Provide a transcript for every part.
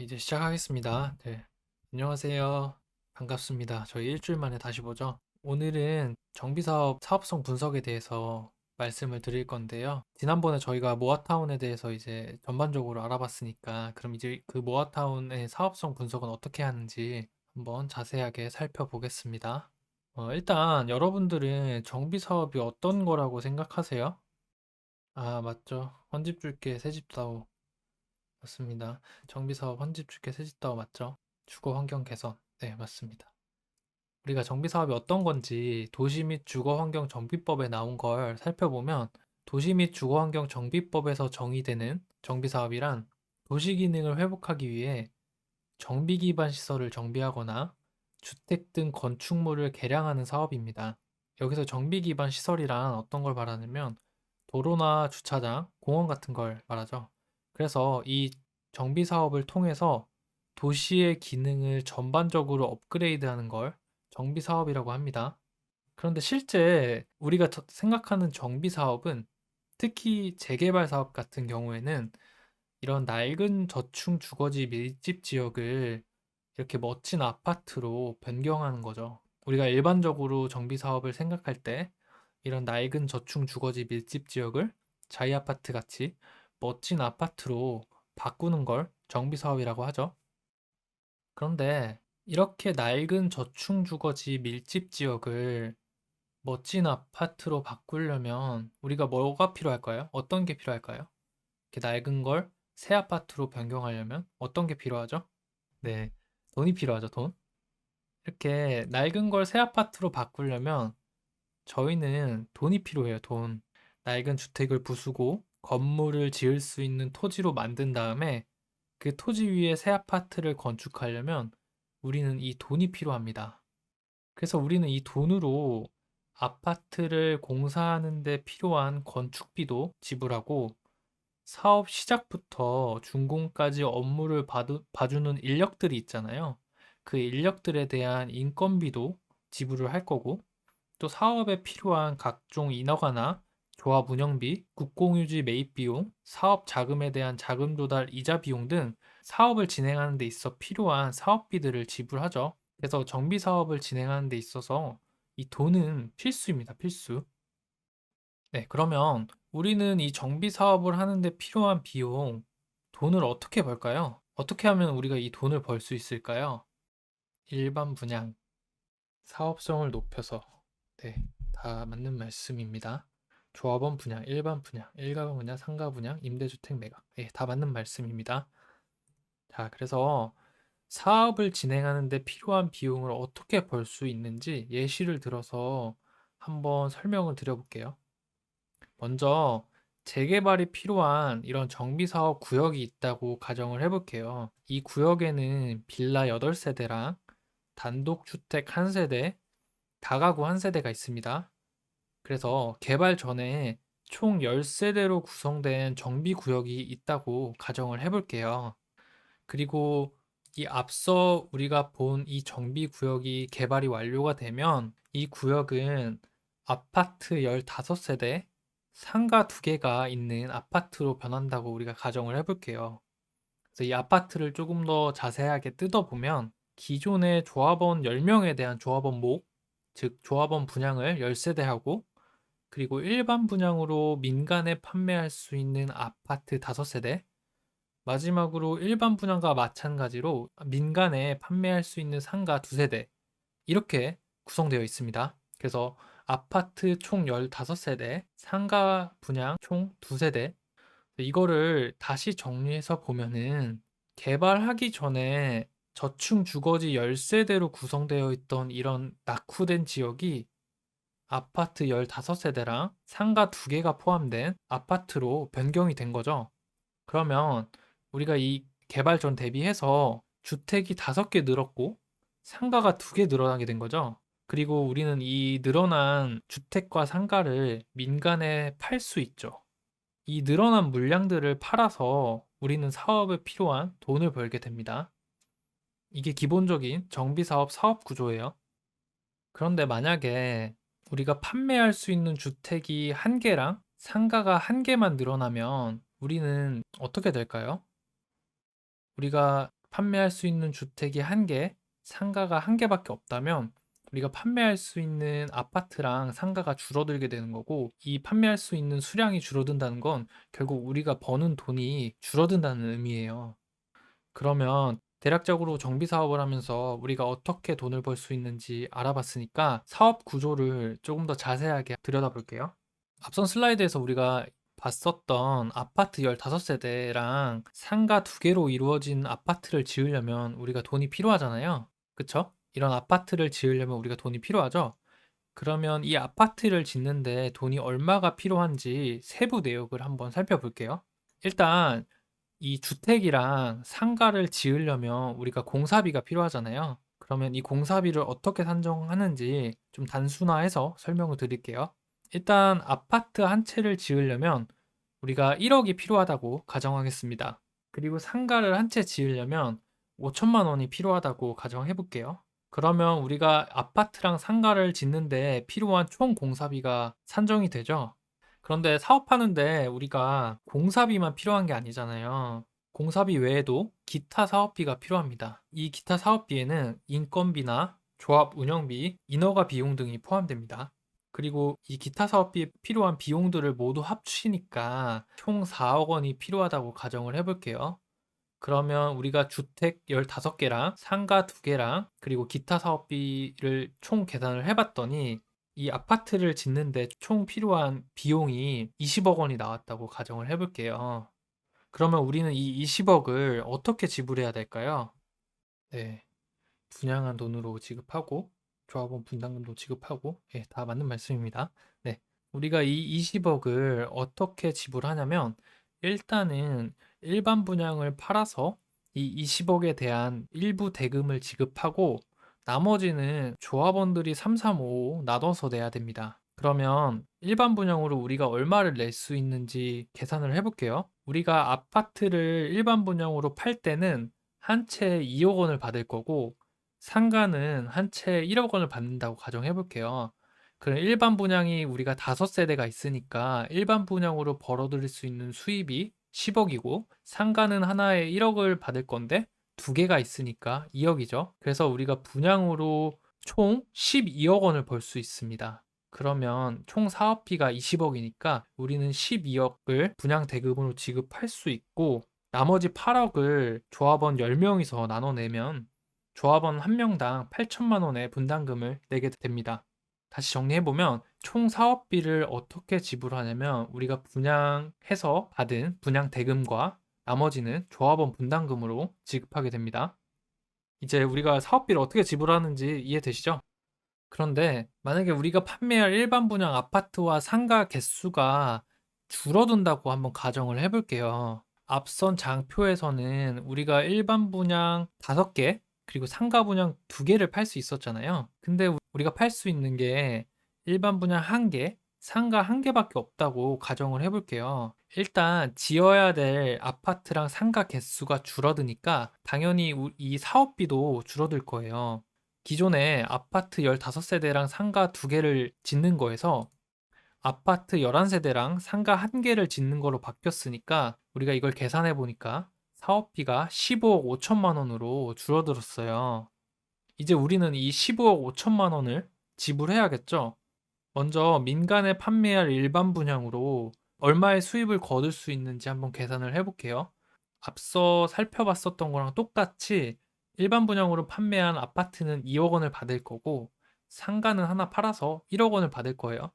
이제 시작하겠습니다. 네. 안녕하세요. 반갑습니다. 저희 일주일 만에 다시 보죠. 오늘은 정비사업 사업성 분석에 대해서 말씀을 드릴 건데요. 지난번에 저희가 모아타운에 대해서 이제 전반적으로 알아봤으니까 그럼 이제 그 모아타운의 사업성 분석은 어떻게 하는지 한번 자세하게 살펴보겠습니다. 일단 여러분들은 정비사업이 어떤 거라고 생각하세요? 아, 맞죠. 헌집 줄게 새집 사오. 맞습니다. 정비사업 헌집 주택 세집다워 맞죠? 주거 환경 개선. 네, 맞습니다. 우리가 정비사업이 어떤 건지 도시 및 주거 환경 정비법에 나온 걸 살펴보면 도시 및 주거 환경 정비법에서 정의되는 정비사업이란 도시 기능을 회복하기 위해 정비 기반 시설을 정비하거나 주택 등 건축물을 개량하는 사업입니다. 여기서 정비 기반 시설이란 어떤 걸 말하냐면 도로나 주차장, 공원 같은 걸 말하죠. 그래서 이 정비 사업을 통해서 도시의 기능을 전반적으로 업그레이드하는 걸 정비 사업이라고 합니다. 그런데 실제 우리가 생각하는 정비 사업은 특히 재개발 사업 같은 경우에는 이런 낡은 저층 주거지 밀집 지역을 이렇게 멋진 아파트로 변경하는 거죠. 우리가 일반적으로 정비 사업을 생각할 때 이런 낡은 저층 주거지 밀집 지역을 자이 아파트 같이 멋진 아파트로 바꾸는 걸 정비 사업이라고 하죠. 그런데 이렇게 낡은 저층 주거지 밀집 지역을 멋진 아파트로 바꾸려면 우리가 뭐가 필요할까요? 어떤 게 필요할까요? 이렇게 낡은 걸 새 아파트로 변경하려면 어떤 게 필요하죠? 네, 돈이 필요하죠, 돈. 이렇게 낡은 걸 새 아파트로 바꾸려면 저희는 돈이 필요해요, 돈. 낡은 주택을 부수고 건물을 지을 수 있는 토지로 만든 다음에 그 토지 위에 새 아파트를 건축하려면 우리는 이 돈이 필요합니다. 그래서 우리는 이 돈으로 아파트를 공사하는 데 필요한 건축비도 지불하고 사업 시작부터 준공까지 업무를 봐주는 인력들이 있잖아요. 그 인력들에 대한 인건비도 지불을 할 거고 또 사업에 필요한 각종 인허가나 조합 운영비, 국공유지 매입 비용, 사업 자금에 대한 자금 조달 이자 비용 등 사업을 진행하는 데 있어 필요한 사업비들을 지불하죠. 그래서 정비 사업을 진행하는 데 있어서 이 돈은 필수입니다. 필수. 네, 그러면 우리는 이 정비 사업을 하는데 필요한 비용, 돈을 어떻게 벌까요? 어떻게 하면 우리가 이 돈을 벌 수 있을까요? 일반 분양, 사업성을 높여서. 네, 다 맞는 말씀입니다. 조합원 분양, 일반 분양, 일가 분양, 상가 분양, 임대주택 매각. 네, 다 맞는 말씀입니다. 자, 그래서 사업을 진행하는 데 필요한 비용을 어떻게 벌 수 있는지 예시를 들어서 한번 설명을 드려볼게요. 먼저 재개발이 필요한 이런 정비사업 구역이 있다고 가정을 해볼게요. 이 구역에는 빌라 8세대랑 단독주택 1세대, 다가구 1세대가 있습니다. 그래서 개발 전에 총 10세대로 구성된 정비구역이 있다고 가정을 해볼게요. 그리고 이 앞서 우리가 본 이 정비구역이 개발이 완료가 되면 이 구역은 아파트 15세대, 상가 2개가 있는 아파트로 변한다고 우리가 가정을 해볼게요. 그래서 이 아파트를 조금 더 자세하게 뜯어보면 기존의 조합원 10명에 대한 조합원 목, 즉 조합원 분양을 10세대하고 그리고 일반 분양으로 민간에 판매할 수 있는 아파트 5세대, 마지막으로 일반 분양과 마찬가지로 민간에 판매할 수 있는 상가 2세대, 이렇게 구성되어 있습니다. 그래서 아파트 총 15세대, 상가 분양 총 2세대. 이거를 다시 정리해서 보면은 개발하기 전에 저층 주거지 10세대로 구성되어 있던 이런 낙후된 지역이 아파트 15세대랑 상가 2개가 포함된 아파트로 변경이 된 거죠. 그러면 우리가 이 개발 전 대비해서 주택이 5개 늘었고 상가가 2개 늘어나게 된 거죠. 그리고 우리는 이 늘어난 주택과 상가를 민간에 팔 수 있죠. 이 늘어난 물량들을 팔아서 우리는 사업에 필요한 돈을 벌게 됩니다. 이게 기본적인 정비사업 사업 구조예요. 그런데 만약에 우리가 판매할 수 있는 주택이 1개랑 상가가 1개만 늘어나면 우리는 어떻게 될까요? 우리가 판매할 수 있는 주택이 1개, 상가가 1개밖에 없다면 우리가 판매할 수 있는 아파트랑 상가가 줄어들게 되는 거고, 이 판매할 수 있는 수량이 줄어든다는 건 결국 우리가 버는 돈이 줄어든다는 의미예요. 그러면 대략적으로 정비 사업을 하면서 우리가 어떻게 돈을 벌 수 있는지 알아봤으니까 사업 구조를 조금 더 자세하게 들여다볼게요. 앞선 슬라이드에서 우리가 봤었던 아파트 15세대랑 상가 2개로 이루어진 아파트를 지으려면 우리가 돈이 필요하잖아요. 그쵸? 이런 아파트를 지으려면 우리가 돈이 필요하죠. 그러면 이 아파트를 짓는데 돈이 얼마가 필요한지 세부 내역을 한번 살펴볼게요. 일단 이 주택이랑 상가를 지으려면 우리가 공사비가 필요하잖아요. 그러면 이 공사비를 어떻게 산정하는지 좀 단순화해서 설명을 드릴게요. 일단 아파트 한 채를 지으려면 우리가 1억이 필요하다고 가정하겠습니다. 그리고 상가를 한 채 지으려면 5천만 원이 필요하다고 가정해 볼게요. 그러면 우리가 아파트랑 상가를 짓는데 필요한 총 공사비가 산정이 되죠. 그런데 사업하는데 우리가 공사비만 필요한 게 아니잖아요. 공사비 외에도 기타 사업비가 필요합니다. 이 기타 사업비에는 인건비나 조합 운영비, 인허가 비용 등이 포함됩니다. 그리고 이 기타 사업비에 필요한 비용들을 모두 합치니까 총 4억 원이 필요하다고 가정을 해볼게요. 그러면 우리가 주택 15개랑 상가 2개랑 그리고 기타 사업비를 총 계산을 해봤더니 이 아파트를 짓는데 총 필요한 비용이 20억 원이 나왔다고 가정을 해볼게요. 그러면 우리는 이 20억을 어떻게 지불해야 될까요? 네, 분양한 돈으로 지급하고 조합원 분담금도 지급하고, 예, 다 맞는 말씀입니다. 네, 우리가 이 20억을 어떻게 지불하냐면 일단은 일반 분양을 팔아서 이 20억에 대한 일부 대금을 지급하고 나머지는 조합원들이 3, 3, 5 나눠서 내야 됩니다. 그러면 일반 분양으로 우리가 얼마를 낼 수 있는지 계산을 해볼게요. 우리가 아파트를 일반 분양으로 팔 때는 한 채에 2억 원을 받을 거고 상가는 한 채에 1억 원을 받는다고 가정해 볼게요. 그럼 일반 분양이 우리가 5세대가 있으니까 일반 분양으로 벌어들일 수 있는 수입이 10억이고 상가는 하나에 1억을 받을 건데 2개가 있으니까 2억이죠. 그래서 우리가 분양으로 총 12억 원을 벌 수 있습니다. 그러면 총 사업비가 20억이니까 우리는 12억을 분양 대금으로 지급할 수 있고 나머지 8억을 조합원 10명이서 나눠내면 조합원 1명당 8천만 원의 분담금을 내게 됩니다. 다시 정리해보면 총 사업비를 어떻게 지불하냐면 우리가 분양해서 받은 분양 대금과 나머지는 조합원 분담금으로 지급하게 됩니다. 이제 우리가 사업비를 어떻게 지불하는지 이해되시죠? 그런데 만약에 우리가 판매할 일반 분양 아파트와 상가 개수가 줄어든다고 한번 가정을 해볼게요. 앞선 장표에서는 우리가 일반 분양 5개, 그리고 상가 분양 2개를 팔 수 있었잖아요. 근데 우리가 팔 수 있는 게 일반 분양 1개, 상가 1개밖에 없다고 가정을 해볼게요. 일단 지어야 될 아파트랑 상가 개수가 줄어드니까 당연히 이 사업비도 줄어들 거예요. 기존에 아파트 15세대랑 상가 2개를 짓는 거에서 아파트 11세대랑 상가 1개를 짓는 거로 바뀌었으니까 우리가 이걸 계산해 보니까 사업비가 15억 5천만 원으로 줄어들었어요. 이제 우리는 이 15억 5천만 원을 지불해야겠죠? 먼저 민간에 판매할 일반 분양으로 얼마의 수입을 거둘 수 있는지 한번 계산을 해볼게요. 앞서 살펴봤었던 거랑 똑같이 일반 분양으로 판매한 아파트는 2억 원을 받을 거고 상가는 하나 팔아서 1억 원을 받을 거예요.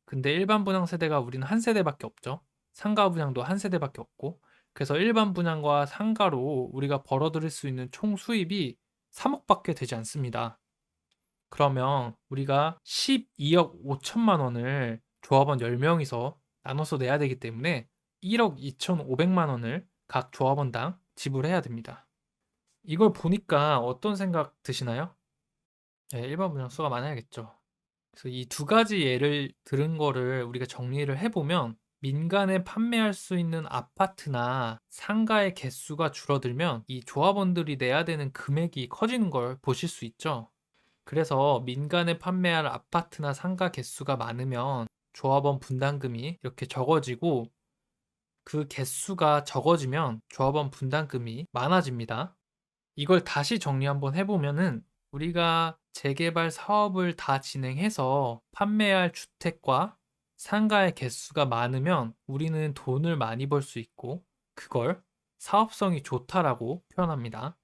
근데 일반 분양 세대가 우리는 한 세대밖에 없죠. 상가 분양도 한 세대밖에 없고 그래서 일반 분양과 상가로 우리가 벌어들일 수 있는 총 수입이 3억밖에 되지 않습니다. 그러면 우리가 12억 5천만 원을 조합원 10명이서 나눠서 내야 되기 때문에 1억 2,500만 원을 각 조합원당 지불해야 됩니다. 이걸 보니까 어떤 생각 드시나요? 네, 일반 분양수가 많아야겠죠. 그래서 이 두 가지 예를 들은 거를 우리가 정리를 해보면 민간에 판매할 수 있는 아파트나 상가의 개수가 줄어들면 이 조합원들이 내야 되는 금액이 커지는 걸 보실 수 있죠. 그래서 민간에 판매할 아파트나 상가 개수가 많으면 조합원 분담금이 이렇게 적어지고 그 개수가 적어지면 조합원 분담금이 많아집니다. 이걸 다시 정리 한번 해보면은 우리가 재개발 사업을 다 진행해서 판매할 주택과 상가의 개수가 많으면 우리는 돈을 많이 벌 수 있고 그걸 사업성이 좋다라고 표현합니다.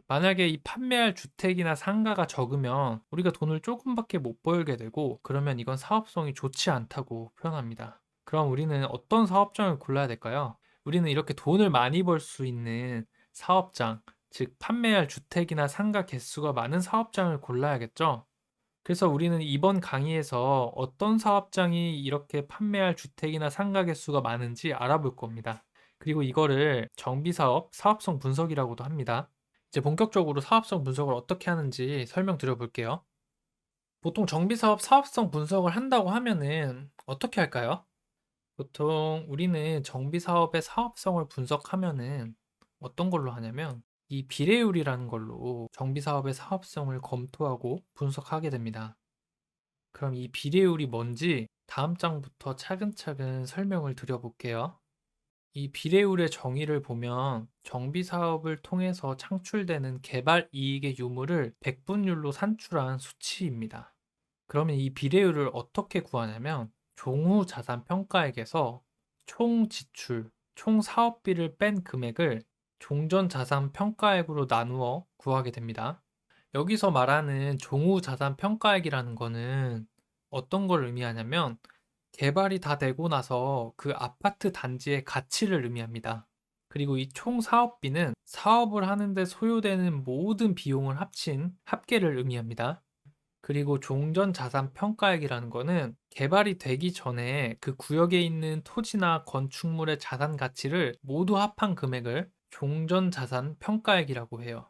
만약에 이 판매할 주택이나 상가가 적으면 우리가 돈을 조금밖에 못 벌게 되고 그러면 이건 사업성이 좋지 않다고 표현합니다. 그럼 우리는 어떤 사업장을 골라야 될까요? 우리는 이렇게 돈을 많이 벌 수 있는 사업장, 즉 판매할 주택이나 상가 개수가 많은 사업장을 골라야겠죠? 그래서 우리는 이번 강의에서 어떤 사업장이 이렇게 판매할 주택이나 상가 개수가 많은지 알아볼 겁니다. 그리고 이거를 정비사업 사업성 분석이라고도 합니다. 이제 본격적으로 사업성 분석을 어떻게 하는지 설명드려 볼게요. 보통 정비사업 사업성 분석을 한다고 하면은 어떻게 할까요? 보통 우리는 정비사업의 사업성을 분석하면은 어떤 걸로 하냐면 이 비례율이라는 걸로 정비사업의 사업성을 검토하고 분석하게 됩니다. 그럼 이 비례율이 뭔지 다음 장부터 차근차근 설명을 드려볼게요. 이 비례율의 정의를 보면 정비 사업을 통해서 창출되는 개발 이익의 유무를 백분율로 산출한 수치입니다. 그러면 이 비례율을 어떻게 구하냐면 종후 자산 평가액에서 총 지출, 총 사업비를 뺀 금액을 종전 자산 평가액으로 나누어 구하게 됩니다. 여기서 말하는 종후 자산 평가액이라는 거는 어떤 걸 의미하냐면 개발이 다 되고 나서 그 아파트 단지의 가치를 의미합니다. 그리고 이 총 사업비는 사업을 하는데 소요되는 모든 비용을 합친 합계를 의미합니다. 그리고 종전 자산 평가액이라는 거는 개발이 되기 전에 그 구역에 있는 토지나 건축물의 자산 가치를 모두 합한 금액을 종전 자산 평가액이라고 해요.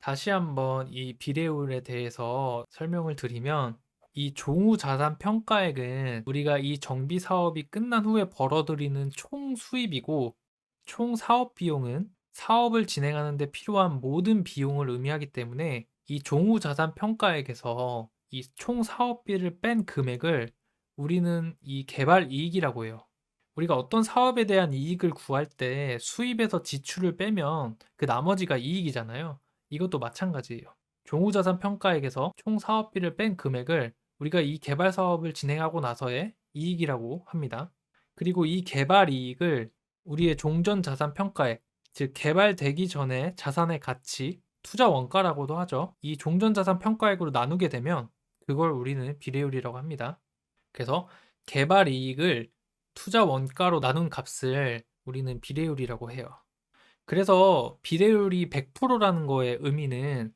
다시 한번 이 비례율에 대해서 설명을 드리면 이 종후 자산 평가액은 우리가 이 정비 사업이 끝난 후에 벌어들이는 총 수입이고 총 사업 비용은 사업을 진행하는 데 필요한 모든 비용을 의미하기 때문에 이 종후 자산 평가액에서 이 총 사업비를 뺀 금액을 우리는 이 개발 이익이라고 해요. 우리가 어떤 사업에 대한 이익을 구할 때 수입에서 지출을 빼면 그 나머지가 이익이잖아요. 이것도 마찬가지예요. 종후자산 평가액에서 총 사업비를 뺀 금액을 우리가 이 개발 사업을 진행하고 나서의 이익이라고 합니다. 그리고 이 개발 이익을 우리의 종전 자산 평가액, 즉 개발되기 전에 자산의 가치, 투자 원가라고도 하죠. 이 종전 자산 평가액으로 나누게 되면 그걸 우리는 비례율이라고 합니다. 그래서 개발 이익을 투자 원가로 나눈 값을 우리는 비례율이라고 해요. 그래서 비례율이 100%라는 거의 의미는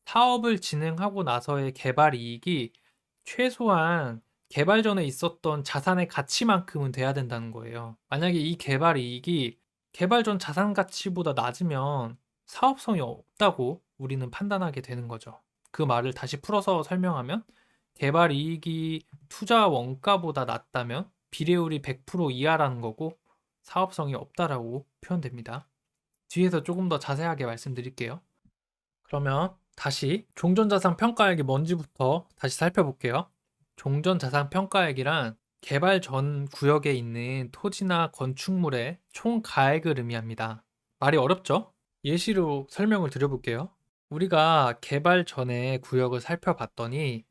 사업을 진행하고 나서의 개발 이익이 최소한 개발 전에 있었던 자산의 가치만큼은 돼야 된다는 거예요. 만약에 이 개발 이익이 개발 전 자산 가치보다 낮으면 사업성이 없다고 우리는 판단하게 되는 거죠. 그 말을 다시 풀어서 설명하면 개발 이익이 투자 원가보다 낮다면 비례율이 100% 이하라는 거고 사업성이 없다라고 표현됩니다. 뒤에서 조금 더 자세하게 말씀드릴게요. 그러면 다시 종전자산 평가액이 뭔지부터 다시 살펴볼게요. 종전자산 평가액이란 개발 전 구역에 있는 토지나 건축물의 총 가액을 의미합니다. 말이 어렵죠? 예시로 설명을 드려볼게요. 우리가 개발 전에 구역을 살펴봤더니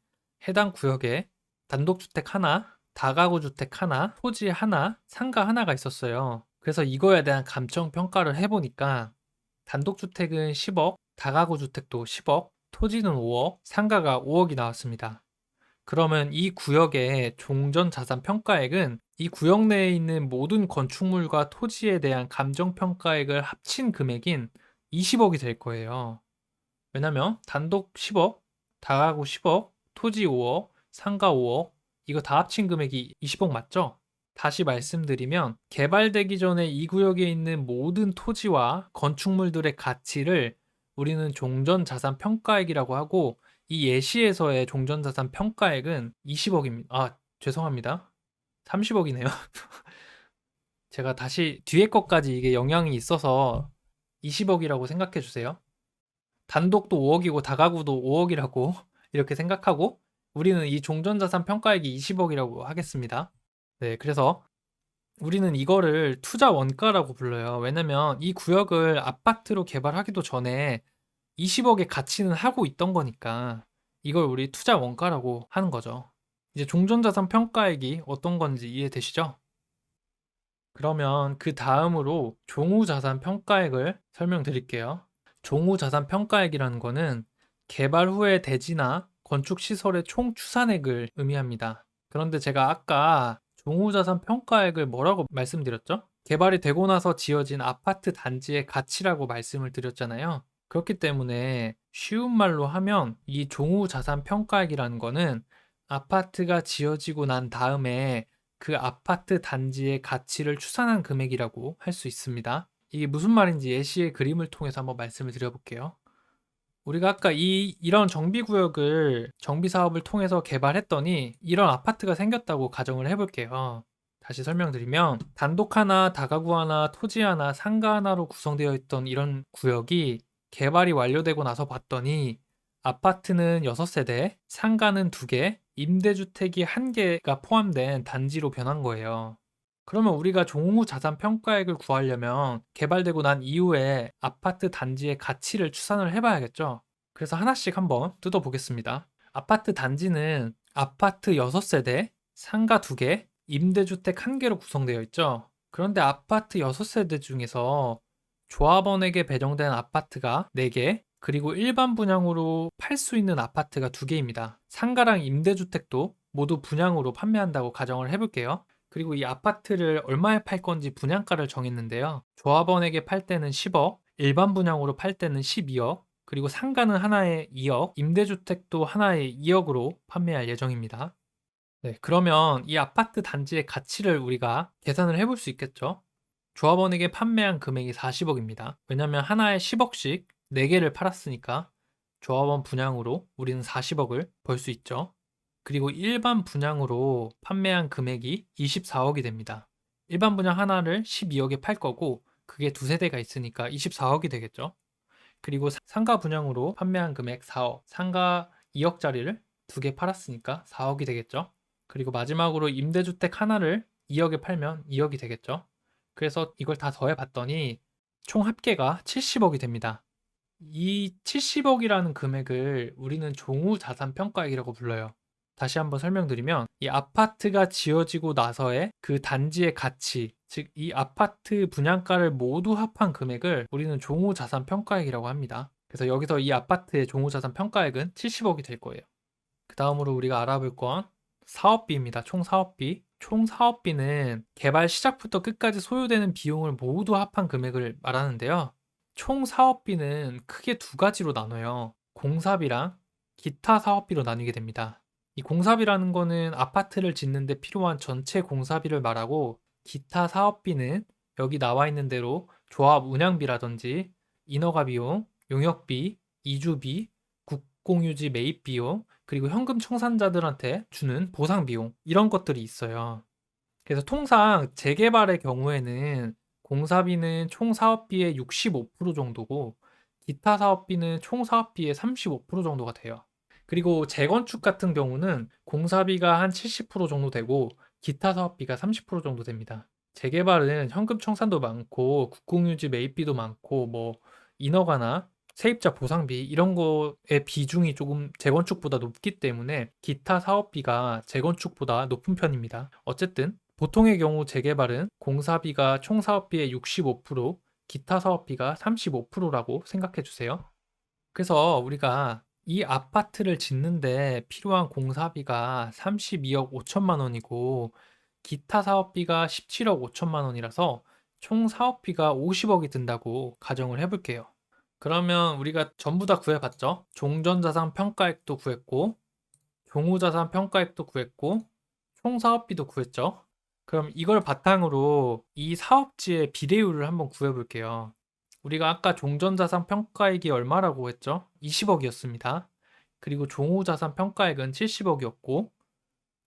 해당 구역에 단독주택 하나, 다가구 주택 하나, 토지 하나, 상가 하나가 있었어요. 그래서 이거에 대한 감정 평가를 해보니까 단독주택은 10억, 다가구 주택도 10억, 토지는 5억, 상가가 5억이 나왔습니다. 그러면 이 구역의 종전 자산 평가액은 이 구역 내에 있는 모든 건축물과 토지에 대한 감정 평가액을 합친 금액인 20억이 될 거예요. 왜냐면 단독 10억, 다가구 10억, 토지 5억, 상가 5억, 이거 다 합친 금액이 20억 맞죠? 다시 말씀드리면 개발되기 전에 이 구역에 있는 모든 토지와 건축물들의 가치를 우리는 종전자산 평가액이라고 하고 이 예시에서의 종전자산 평가액은 20억입니다. 아, 죄송합니다. 30억이네요. 제가 다시 뒤에 것까지 이게 영향이 있어서 20억이라고 생각해 주세요. 단독도 5억이고 다가구도 5억이라고 이렇게 생각하고 우리는 이 종전자산 평가액이 20억이라고 하겠습니다. 네, 그래서 우리는 이거를 투자 원가라고 불러요. 왜냐면 이 구역을 아파트로 개발하기도 전에 20억의 가치는 하고 있던 거니까 이걸 우리 투자 원가라고 하는 거죠. 이제 종전자산 평가액이 어떤 건지 이해되시죠? 그러면 그 다음으로 종후자산 평가액을 설명드릴게요. 종후자산 평가액이라는 거는 개발 후의 대지나 건축 시설의 총 추산액을 의미합니다. 그런데 제가 아까 종후자산 평가액을 뭐라고 말씀드렸죠? 개발이 되고 나서 지어진 아파트 단지의 가치라고 말씀을 드렸잖아요. 그렇기 때문에 쉬운 말로 하면 이 종후자산 평가액이라는 거는 아파트가 지어지고 난 다음에 그 아파트 단지의 가치를 추산한 금액이라고 할 수 있습니다. 이게 무슨 말인지 예시의 그림을 통해서 한번 말씀을 드려볼게요. 우리가 아까 이런 정비구역을 정비사업을 통해서 개발했더니 이런 아파트가 생겼다고 가정을 해볼게요. 다시 설명드리면 단독 하나, 다가구 하나, 토지 하나, 상가 하나로 구성되어 있던 이런 구역이 개발이 완료되고 나서 봤더니 아파트는 6세대, 상가는 2개, 임대주택이 1개가 포함된 단지로 변한 거예요. 그러면 우리가 종후자산 평가액을 구하려면 개발되고 난 이후에 아파트 단지의 가치를 추산을 해봐야겠죠. 그래서 하나씩 한번 뜯어보겠습니다. 아파트 단지는 아파트 6세대, 상가 2개, 임대주택 1개로 구성되어 있죠. 그런데 아파트 6세대 중에서 조합원에게 배정된 아파트가 4개, 그리고 일반 분양으로 팔 수 있는 아파트가 2개입니다. 상가랑 임대주택도 모두 분양으로 판매한다고 가정을 해볼게요. 그리고 이 아파트를 얼마에 팔 건지 분양가를 정했는데요. 조합원에게 팔 때는 10억, 일반 분양으로 팔 때는 12억, 그리고 상가는 하나에 2억, 임대주택도 하나에 2억으로 판매할 예정입니다. 네, 그러면 이 아파트 단지의 가치를 우리가 계산을 해볼 수 있겠죠? 조합원에게 판매한 금액이 40억입니다. 왜냐면 하나에 10억씩 4개를 팔았으니까 조합원 분양으로 우리는 40억을 벌 수 있죠. 그리고 일반 분양으로 판매한 금액이 24억이 됩니다. 일반 분양 하나를 12억에 팔 거고 그게 2세대가 있으니까 24억이 되겠죠. 그리고 상가 분양으로 판매한 금액 4억, 상가 2억짜리를 2개 팔았으니까 4억이 되겠죠. 그리고 마지막으로 임대주택 하나를 2억에 팔면 2억이 되겠죠. 그래서 이걸 다 더해 봤더니 총 합계가 70억이 됩니다. 이 70억이라는 금액을 우리는 종후자산 평가액이라고 불러요. 다시 한번 설명드리면 이 아파트가 지어지고 나서의 그 단지의 가치, 즉 이 아파트 분양가를 모두 합한 금액을 우리는 종후자산 평가액이라고 합니다. 그래서 여기서 이 아파트의 종후자산 평가액은 70억이 될 거예요. 그 다음으로 우리가 알아볼 건 사업비입니다. 총 사업비. 총 사업비는 개발 시작부터 끝까지 소요되는 비용을 모두 합한 금액을 말하는데요. 총 사업비는 크게 2가지로 나눠요. 공사비랑 기타 사업비로 나뉘게 됩니다. 이 공사비라는 거는 아파트를 짓는데 필요한 전체 공사비를 말하고, 기타 사업비는 여기 나와 있는 대로 조합 운영비라든지 인허가 비용, 용역비, 이주비, 국공유지 매입 비용, 그리고 현금 청산자들한테 주는 보상 비용, 이런 것들이 있어요. 그래서 통상 재개발의 경우에는 공사비는 총 사업비의 65% 정도고 기타 사업비는 총 사업비의 35% 정도가 돼요. 그리고 재건축 같은 경우는 공사비가 한 70% 정도 되고 기타 사업비가 30% 정도 됩니다. 재개발은 현금 청산도 많고 국공유지 매입비도 많고 뭐 인허가나 세입자 보상비 이런 거의 비중이 조금 재건축보다 높기 때문에 기타 사업비가 재건축보다 높은 편입니다. 어쨌든 보통의 경우 재개발은 공사비가 총 사업비의 65%, 기타 사업비가 35%라고 생각해 주세요. 그래서 우리가 이 아파트를 짓는데 필요한 공사비가 32억 5천만 원이고 기타 사업비가 17억 5천만 원이라서 총 사업비가 50억이 든다고 가정을 해볼게요. 그러면 우리가 전부 다 구해봤죠? 종전자산 평가액도 구했고 종후자산 평가액도 구했고 총 사업비도 구했죠? 그럼 이걸 바탕으로 이 사업지의 비례율을 한번 구해볼게요. 우리가 아까 종전자산 평가액이 얼마라고 했죠? 20억이었습니다. 그리고 종후자산 평가액은 70억이었고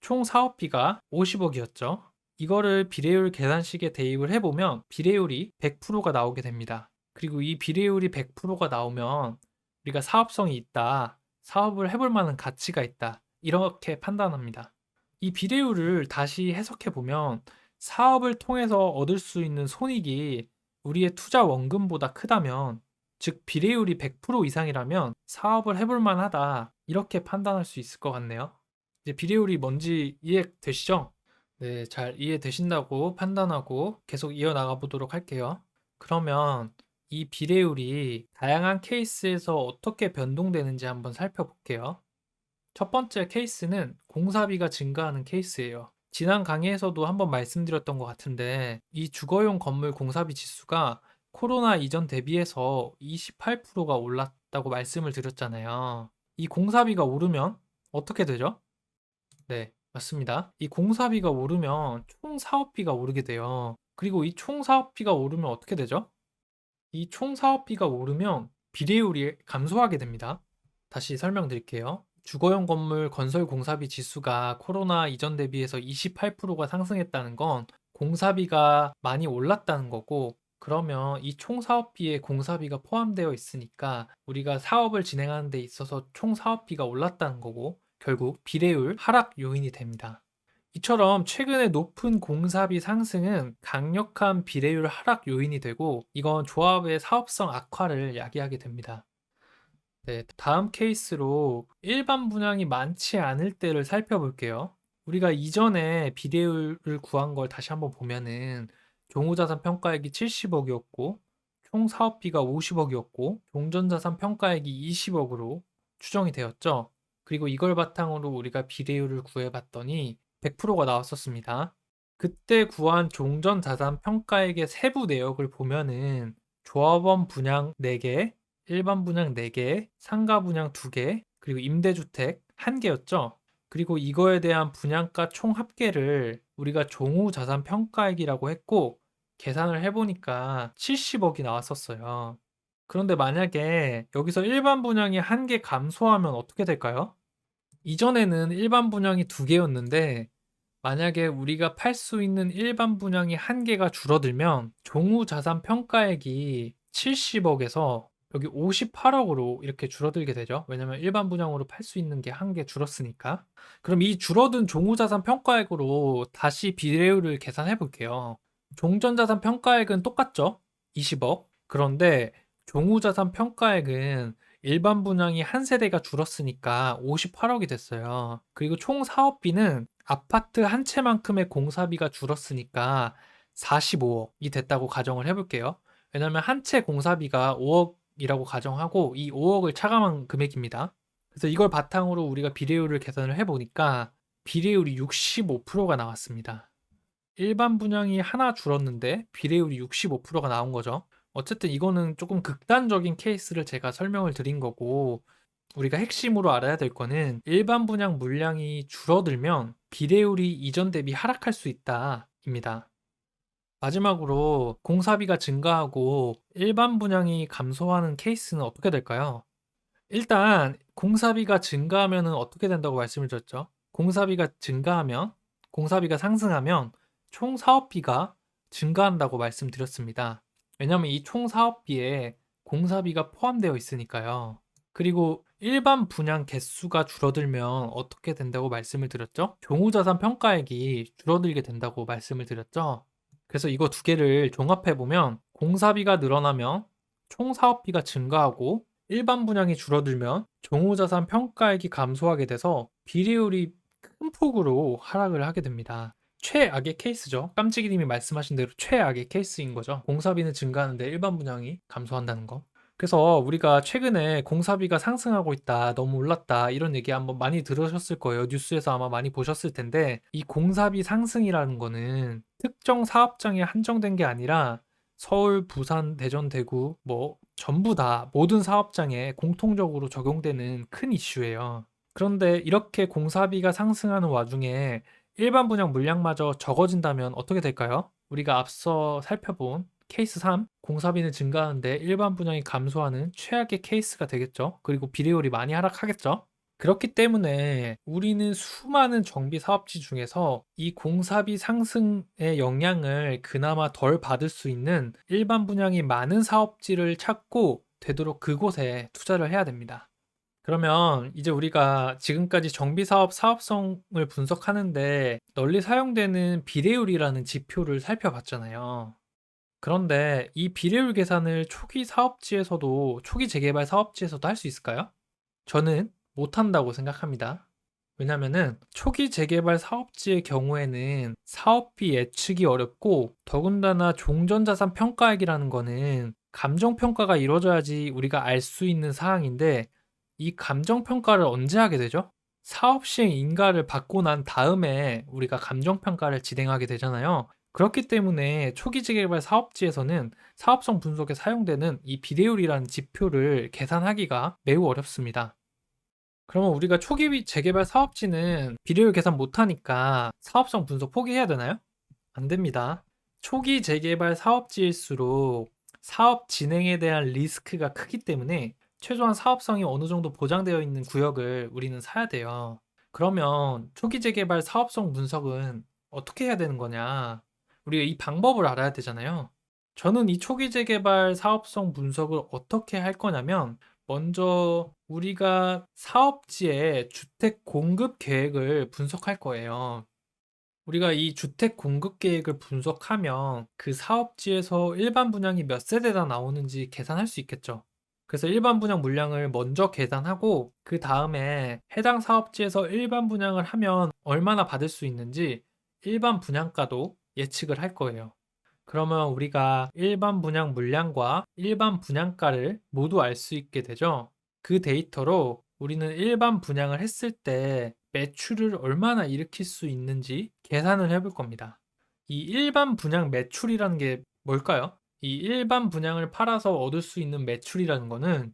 총 사업비가 50억이었죠. 이거를 비례율 계산식에 대입을 해보면 비례율이 100%가 나오게 됩니다. 그리고 이 비례율이 100%가 나오면 우리가 사업성이 있다, 사업을 해볼 만한 가치가 있다, 이렇게 판단합니다. 이 비례율을 다시 해석해 보면 사업을 통해서 얻을 수 있는 손익이 우리의 투자 원금보다 크다면 즉 비례율이 100% 이상이라면 사업을 해볼 만하다 이렇게 판단할 수 있을 것 같네요. 이제 비례율이 뭔지 이해되시죠? 네, 잘 이해되신다고 판단하고 계속 이어나가 보도록 할게요. 그러면 이 비례율이 다양한 케이스에서 어떻게 변동되는지 한번 살펴볼게요. 첫 번째 케이스는 공사비가 증가하는 케이스예요. 지난 강의에서도 한번 말씀드렸던 것 같은데 이 주거용 건물 공사비 지수가 코로나 이전 대비해서 28%가 올랐다고 말씀을 드렸잖아요. 이 공사비가 오르면 어떻게 되죠? 네, 맞습니다. 이 공사비가 오르면 총 사업비가 오르게 돼요. 그리고 이 총 사업비가 오르면 어떻게 되죠? 이 총 사업비가 오르면 비례율이 감소하게 됩니다. 다시 설명드릴게요. 주거용 건물 건설 공사비 지수가 코로나 이전 대비해서 28%가 상승했다는 건 공사비가 많이 올랐다는 거고, 그러면 이 총 사업비에 공사비가 포함되어 있으니까 우리가 사업을 진행하는 데 있어서 총 사업비가 올랐다는 거고, 결국 비례율 하락 요인이 됩니다. 이처럼 최근에 높은 공사비 상승은 강력한 비례율 하락 요인이 되고, 이건 조합의 사업성 악화를 야기하게 됩니다. 네, 다음 케이스로 일반 분양이 많지 않을 때를 살펴볼게요. 우리가 이전에 비례율을 구한 걸 다시 한번 보면은 종후자산 평가액이 70억이었고 총 사업비가 50억이었고 종전자산 평가액이 20억으로 추정이 되었죠. 그리고 이걸 바탕으로 우리가 비례율을 구해봤더니 100%가 나왔었습니다. 그때 구한 종전자산 평가액의 세부 내역을 보면은 조합원 분양 4개, 일반 분양 4개, 상가 분양 2개, 그리고 임대주택 1개였죠. 그리고 이거에 대한 분양가 총 합계를 우리가 종후자산 평가액이라고 했고 계산을 해보니까 70억이 나왔었어요. 그런데 만약에 여기서 일반 분양이 1개 감소하면 어떻게 될까요? 이전에는 일반 분양이 2개였는데 만약에 우리가 팔 수 있는 일반 분양이 1개가 줄어들면 종후자산 평가액이 70억에서 여기 58억으로 이렇게 줄어들게 되죠. 왜냐면 일반 분양으로 팔 수 있는 게 1개 줄었으니까. 그럼 이 줄어든 종후자산 평가액으로 다시 비례율을 계산해 볼게요. 종전자산 평가액은 똑같죠? 20억. 그런데 종후자산 평가액은 일반 분양이 한 세대가 줄었으니까 58억이 됐어요. 그리고 총 사업비는 아파트 한 채만큼의 공사비가 줄었으니까 45억이 됐다고 가정을 해볼게요. 왜냐면 한 채 공사비가 5억이라고 가정하고 이 5억을 차감한 금액입니다. 그래서 이걸 바탕으로 우리가 비례율을 계산을 해보니까 비례율이 65%가 나왔습니다. 일반 분양이 하나 줄었는데 비례율이 65%가 나온 거죠. 어쨌든 이거는 조금 극단적인 케이스를 제가 설명을 드린 거고, 우리가 핵심으로 알아야 될 거는 일반 분양 물량이 줄어들면 비례율이 이전 대비 하락할 수 있다입니다. 마지막으로 공사비가 증가하고 일반 분양이 감소하는 케이스는 어떻게 될까요? 일단 공사비가 증가하면 어떻게 된다고 말씀을 드렸죠? 공사비가 상승하면 총 사업비가 증가한다고 말씀드렸습니다. 왜냐하면 이 총 사업비에 공사비가 포함되어 있으니까요. 그리고 일반 분양 개수가 줄어들면 어떻게 된다고 말씀을 드렸죠? 종후자산 평가액이 줄어들게 된다고 말씀을 드렸죠. 그래서 이거 두 개를 종합해 보면 공사비가 늘어나면 총 사업비가 증가하고 일반 분양이 줄어들면 종후자산 평가액이 감소하게 돼서 비례율이 큰 폭으로 하락을 하게 됩니다. 최악의 케이스죠. 깜찍이님이 말씀하신 대로 최악의 케이스인 거죠. 공사비는 증가하는데 일반 분양이 감소한다는 거. 그래서 우리가 최근에 공사비가 상승하고 있다, 너무 올랐다 이런 얘기 한번 많이 들으셨을 거예요. 뉴스에서 아마 많이 보셨을 텐데 이 공사비 상승이라는 거는 특정 사업장에 한정된 게 아니라 서울, 부산, 대전, 대구 뭐 전부 다 모든 사업장에 공통적으로 적용되는 큰 이슈예요. 그런데 이렇게 공사비가 상승하는 와중에 일반 분양 물량마저 적어진다면 어떻게 될까요? 우리가 앞서 살펴본 케이스 3, 공사비는 증가하는데 일반 분양이 감소하는 최악의 케이스가 되겠죠. 그리고 비례율이 많이 하락하겠죠. 그렇기 때문에 우리는 수많은 정비 사업지 중에서 이 공사비 상승의 영향을 그나마 덜 받을 수 있는 일반 분양이 많은 사업지를 찾고 되도록 그곳에 투자를 해야 됩니다. 그러면 이제 우리가 지금까지 정비 사업 사업성을 분석하는데 널리 사용되는 비례율이라는 지표를 살펴봤잖아요. 그런데 이 비례율 계산을 초기 재개발 사업지에서도 할 수 있을까요? 저는 못한다고 생각합니다. 왜냐면은 초기 재개발 사업지의 경우에는 사업비 예측이 어렵고 더군다나 종전자산 평가액이라는 거는 감정평가가 이루어져야지 우리가 알 수 있는 사항인데 이 감정평가를 언제 하게 되죠? 사업 시행 인가를 받고 난 다음에 우리가 감정평가를 진행하게 되잖아요. 그렇기 때문에 초기 재개발 사업지에서는 사업성 분석에 사용되는 이 비례율이라는 지표를 계산하기가 매우 어렵습니다. 그러면 우리가 초기 재개발 사업지는 비례율 계산 못하니까 사업성 분석 포기해야 되나요? 안 됩니다. 초기 재개발 사업지일수록 사업 진행에 대한 리스크가 크기 때문에 최소한 사업성이 어느 정도 보장되어 있는 구역을 우리는 사야 돼요. 그러면 초기 재개발 사업성 분석은 어떻게 해야 되는 거냐? 우리가 이 방법을 알아야 되잖아요. 저는 이 초기 재개발 사업성 분석을 어떻게 할 거냐면 먼저 우리가 사업지의 주택 공급 계획을 분석할 거예요. 우리가 이 주택 공급 계획을 분석하면 그 사업지에서 일반 분양이 몇 세대나 나오는지 계산할 수 있겠죠. 그래서 일반 분양 물량을 먼저 계산하고 그 다음에 해당 사업지에서 일반 분양을 하면 얼마나 받을 수 있는지 일반 분양가도 예측을 할 거예요. 그러면 우리가 일반 분양 물량과 일반 분양가를 모두 알 수 있게 되죠. 그 데이터로 우리는 일반 분양을 했을 때 매출을 얼마나 일으킬 수 있는지 계산을 해볼 겁니다. 이 일반 분양 매출이라는 게 뭘까요? 이 일반 분양을 팔아서 얻을 수 있는 매출이라는 거는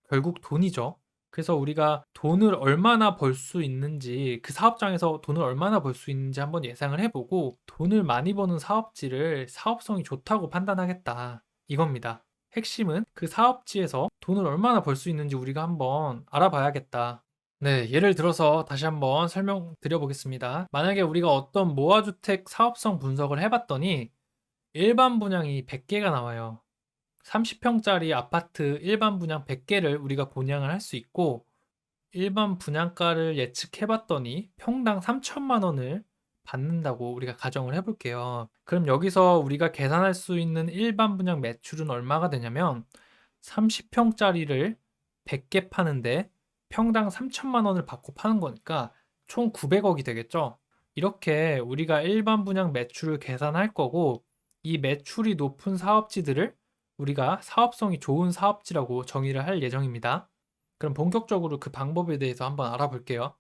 결국 돈이죠. 그래서 우리가 돈을 얼마나 벌 수 있는지, 그 사업장에서 돈을 얼마나 벌 수 있는지 한번 예상을 해보고 돈을 많이 버는 사업지를 사업성이 좋다고 판단하겠다. 이겁니다. 핵심은 그 사업지에서 돈을 얼마나 벌 수 있는지 우리가 한번 알아봐야겠다. 네, 예를 들어서 다시 한번 설명드려 보겠습니다. 만약에 우리가 어떤 모아주택 사업성 분석을 해봤더니 일반 분양이 100개가 나와요. 30평짜리 아파트 일반 분양 100개를 우리가 분양을 할 수 있고 일반 분양가를 예측해 봤더니 평당 3천만 원을 받는다고 우리가 가정을 해 볼게요. 그럼 여기서 우리가 계산할 수 있는 일반 분양 매출은 얼마가 되냐면 30평짜리를 100개 파는데 평당 3천만 원을 받고 파는 거니까 총 900억이 되겠죠. 이렇게 우리가 일반 분양 매출을 계산할 거고 이 매출이 높은 사업지들을 우리가 사업성이 좋은 사업지라고 정의를 할 예정입니다. 그럼 본격적으로 그 방법에 대해서 한번 알아볼게요.